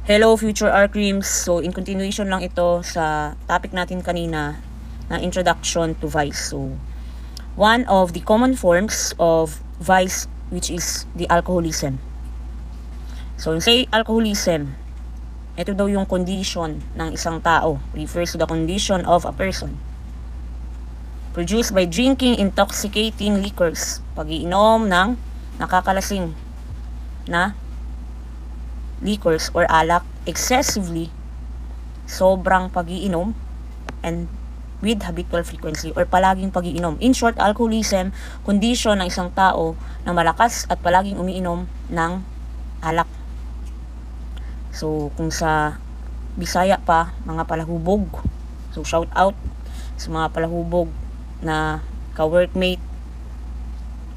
Hello future R-Creams! So in continuation lang ito sa topic natin kanina na introduction to vice. So one of the common forms of vice which is the alcoholism. So say alcoholism, ito daw yung condition ng isang tao, refers to the condition of a person produced by drinking intoxicating liquors, pag-iinom ng nakakalasing na liquors or alak excessively, sobrang pag-iinom, and with habitual frequency or palaging pag-iinom. In short, alcoholism, condition ng isang tao na malakas at palaging umiinom ng alak. So, kung sa Bisaya pa, mga palahubog. So, shout out sa mga palahubog na ka-workmate,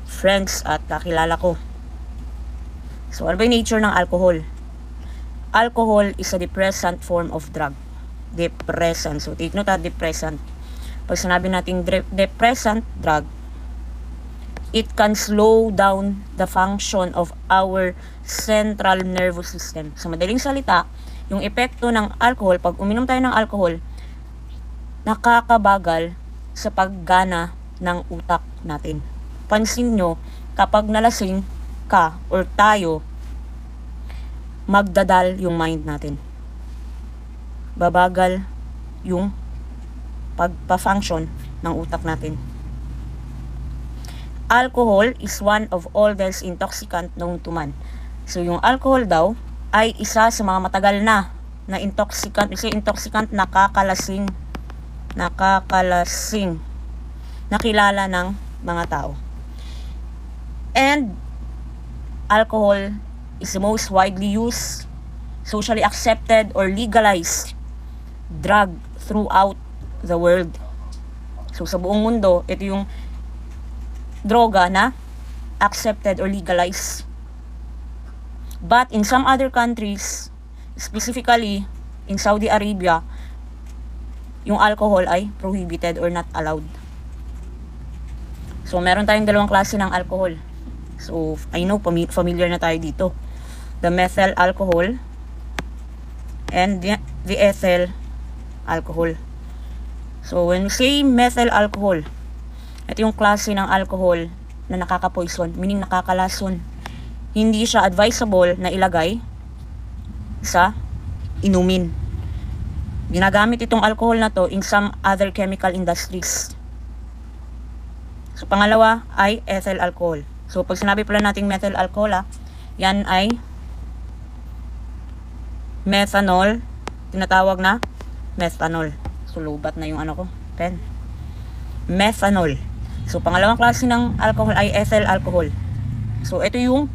friends at kakilala ko. So, ano ba yung nature ng alcohol? Alcohol is a depressant form of drug. Depressant. So, take note, depressant. Pag sinabi natin depressant drug, it can slow down the function of our central nervous system. Sa madaling salita, yung epekto ng alcohol, pag uminom tayo ng alcohol, nakakabagal sa paggana ng utak natin. Pansin nyo, kapag nalasing ka or tayo, magdadal yung mind natin. Babagal yung pagpa-function ng utak natin. Alcohol is one of oldest intoxicant known to man. So yung alcohol daw ay isa sa mga matagal na intoxicant, kasi intoxicant nakakalasing na kilala ng mga tao. And alcohol is the most widely used, socially accepted, or legalized drug throughout the world. So, sa buong mundo, ito yung droga na accepted or legalized. But in some other countries, specifically in Saudi Arabia, yung alcohol ay prohibited or not allowed. So, meron tayong dalawang klase ng alcohol. So, I know, familiar na tayo dito. The methyl alcohol and the ethyl alcohol. So, when we say methyl alcohol, ito yung klase ng alcohol na nakaka-poison, meaning nakakalason. Hindi siya advisable na ilagay sa inumin. Ginagamit itong alcohol na to in some other chemical industries. So, pangalawa ay ethyl alcohol. So, pag sinabi pala nating methyl alcohol, yan ay methanol, tinatawag na methanol. So, lubat na yung pen. Methanol. So, pangalawang klase ng alcohol ay ethyl alcohol. So, ito yung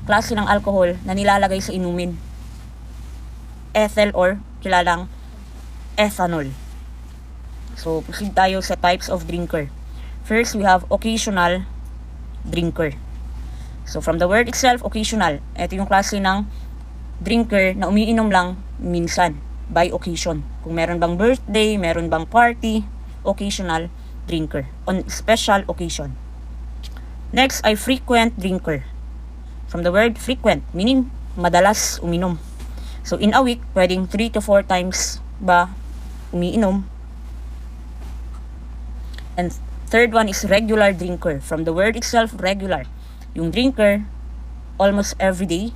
klase ng alcohol na nilalagay sa inumin. Ethyl or kilalang ethanol. So, proceed tayo sa types of drinker. First, we have occasional drinker. So, from the word itself, occasional. Ito yung klase ng drinker na umiinom lang minsan, by occasion. Kung meron bang birthday, meron bang party, occasional drinker. On special occasion. Next ay frequent drinker. From the word frequent, meaning madalas uminom. So, in a week, pwedeng 3 to 4 times ba umiinom. And third one is regular drinker. From the word itself, regular. Yung drinker, almost every day,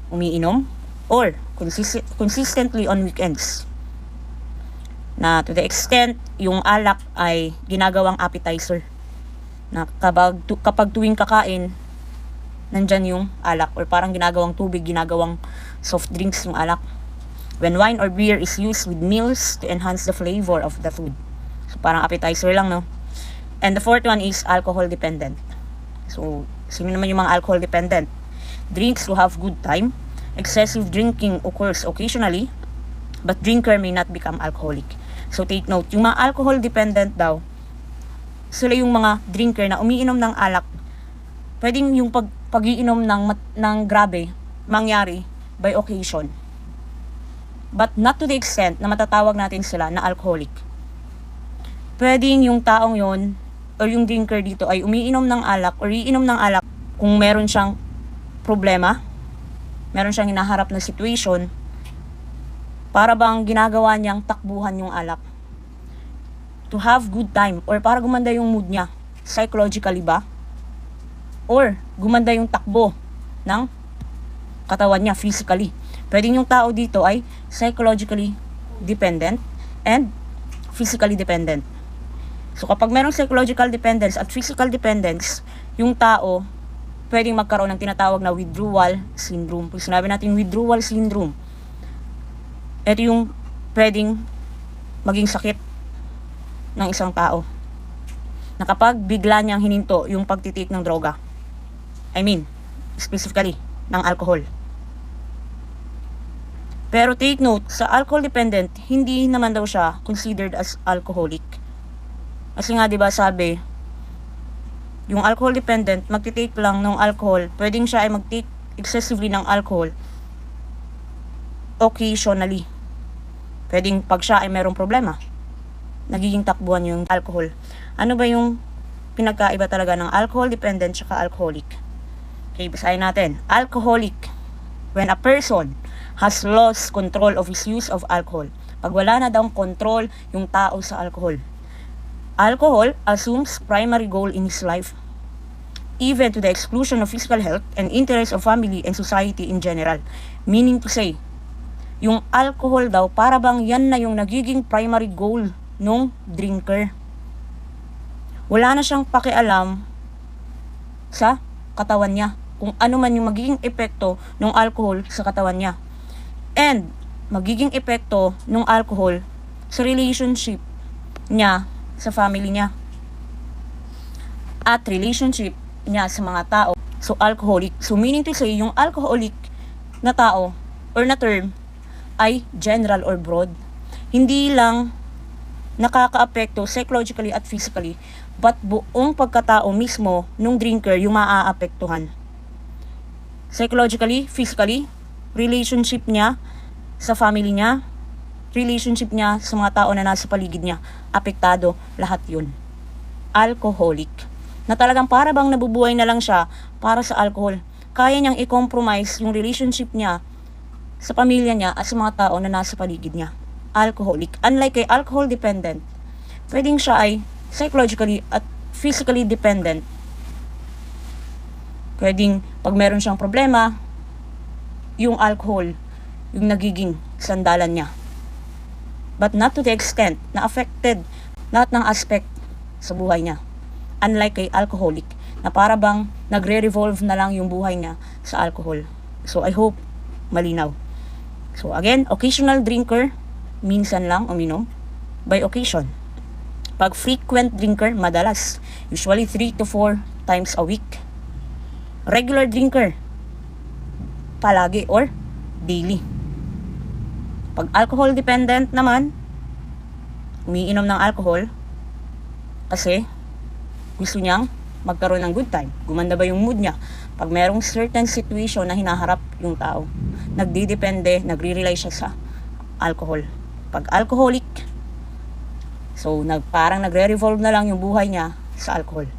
umiinom or consistently on weekends. Na to the extent, yung alak ay ginagawang appetizer. Na kapag tuwing kakain, nandyan yung alak or parang ginagawang tubig, ginagawang soft drinks yung alak. When wine or beer is used with meals to enhance the flavor of the food. So parang appetizer lang, no? And the fourth one is alcohol dependent. So, sino naman yung mga alcohol dependent? Drinks to have good time. Excessive drinking occurs occasionally, but drinker may not become alcoholic. So take note, yung mga alcohol dependent daw, sila yung mga drinker na umiinom ng alak. Pwedeng yung pag-iinom ng grabe mangyari by occasion. But not to the extent na matatawag natin sila na alcoholic. Pwedeng yung taong yon or yung drinker dito ay umiinom ng alak or iinom ng alak kung meron siyang problema meron siyang hinaharap na situation, para bang ginagawa niyang takbuhan yung alak. To have good time, or para gumanda yung mood niya. Psychologically ba? Or gumanda yung takbo ng katawan niya physically. Pwedeng yung tao dito ay psychologically dependent and physically dependent. So kapag merong psychological dependence at physical dependence, yung tao pwedeng magkaroon ng tinatawag na withdrawal syndrome. Pag sinabi natin withdrawal syndrome, ito yung pwedeng maging sakit ng isang tao na kapag bigla niyang hininto yung pagtitik ng droga. I mean, specifically, ng alcohol. Pero take note, sa alcohol dependent, hindi naman daw siya considered as alcoholic. Kasi nga 'di ba sabi, yung alcohol dependent, magti-take lang ng alcohol, pwedeng siya ay mag-take excessively ng alcohol occasionally. Pwedeng pag siya ay merong problema, nagiging takbuhan yung alcohol. Ano ba yung pinagkaiba talaga ng alcohol dependent at alcoholic? Okay, basahin natin. Alcoholic, when a person has lost control of his use of alcohol. Pag wala na daw control yung tao sa alcohol. Alcohol assumes primary goal in his life, even to the exclusion of physical health and interest of family and society in general. Meaning to say, yung alcohol daw, para bang yan na yung nagiging primary goal nung drinker. Wala na siyang pakialam sa katawan niya, kung ano man yung magiging epekto ng alcohol sa katawan niya. And magiging epekto ng alcohol sa relationship niya sa family niya. At relationship niya sa mga tao. So alcoholic. So meaning to say, yung alcoholic na tao or na term ay general or broad. Hindi lang nakaka-apekto psychologically at physically, but buong pagkatao mismo nung drinker yung maaapektuhan. Psychologically, physically, relationship niya sa family niya, relationship niya sa mga tao na nasa paligid niya, apektado lahat yun. Alcoholic. Na talagang para bang nabubuhay na lang siya para sa alcohol. Kaya niyang i-compromise yung relationship niya sa pamilya niya at sa mga tao na nasa paligid niya. Alcoholic. Unlike kay alcohol dependent, pwedeng siya ay psychologically at physically dependent. Pwedeng pag meron siyang problema, yung alcohol yung nagiging sandalan niya. But not to the extent na affected lahat ng aspect sa buhay niya. Unlike kay alcoholic, na para bang nagre-revolve na lang yung buhay niya sa alcohol. So I hope malinaw. So again, occasional drinker, minsan lang uminom, by occasion. Pag frequent drinker, madalas, usually 3 to 4 times a week. Regular drinker, palagi or daily. Pag alcohol dependent naman, umiinom ng alcohol kasi gusto niyang magkaroon ng good time. Gumanda ba yung mood niya? Pag merong certain situation na hinaharap yung tao, nagdidepende, nagre-rely siya sa alcohol. Pag alcoholic, so parang nagre-revolve na lang yung buhay niya sa alcohol.